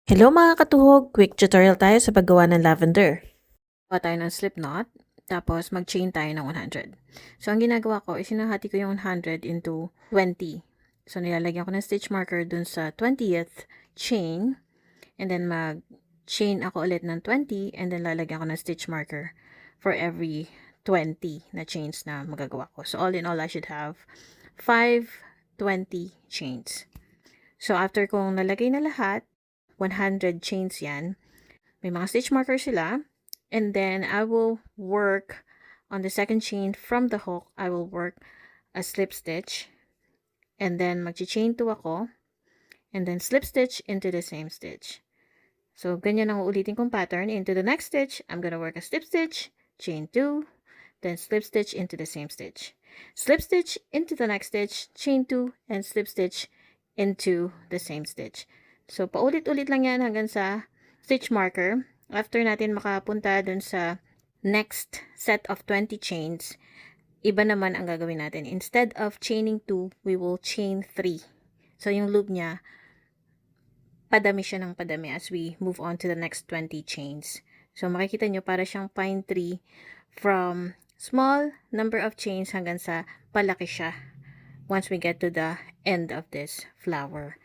Hello mga katuhog! Quick tutorial tayo sa paggawa ng lavender. Gawa tayo ng slip knot, tapos mag-chain tayo ng 100. So, ang ginagawa ko is sinahati ko yung 100 into 20. So, nilalagyan ko ng stitch marker dun sa 20th chain, and then mag-chain ako ulit ng 20, and then lalagyan ko ng stitch marker for every 20 na chains na magagawa ko. So, all in all, I should have 520 chains. So, after kong nalagay na lahat, 100 chains yan. May mga stitch marker sila. And then, I will work on the second chain from the hook. I will work a slip stitch. And then, mag-chain 2 ako. And then, slip stitch into the same stitch. So, ganyan ang uulitin kong pattern. Into the next stitch, I'm gonna work a slip stitch, chain 2, then slip stitch into the same stitch. Slip stitch into the next stitch, chain 2, and slip stitch into the same stitch. So, paulit-ulit lang yan hanggang sa stitch marker. After natin makapunta dun sa next set of 20 chains, iba naman ang gagawin natin. Instead of chaining 2, we will chain 3. So, yung loop niya, padami siya ng padami as we move on to the next 20 chains. So, makikita nyo para siyang pine tree from small number of chains hanggang sa palaki siya once we get to the end of this flower.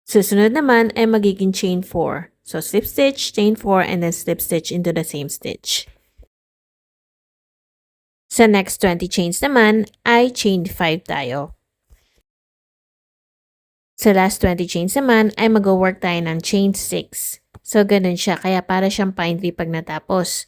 Susunod naman ay magiging chain 4. So, slip stitch, chain 4, and then slip stitch into the same stitch. Sa next 20 chains naman ay chain 5 tayo. Sa last 20 chains naman ay mag-work tayo ng chain 6. So, ganun siya. Kaya para siyang pine tree pag natapos.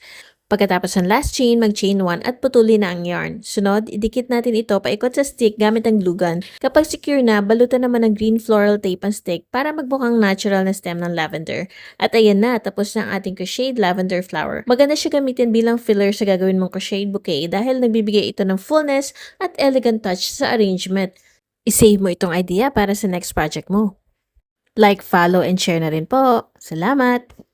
Pagkatapos ng last chain, mag-chain 1 at putulin na ang yarn. Sunod, idikit natin ito paikot sa stick gamit ang glue gun. Kapag secure na, balutan naman ng green floral tape ang stick para magbukang natural na stem ng lavender. At ayan na, tapos na ang ating crocheted lavender flower. Maganda siya gamitin bilang filler sa gagawin mong crocheted bouquet dahil nagbibigay ito ng fullness at elegant touch sa arrangement. I-save mo itong idea para sa next project mo. Like, follow, and share na rin po. Salamat!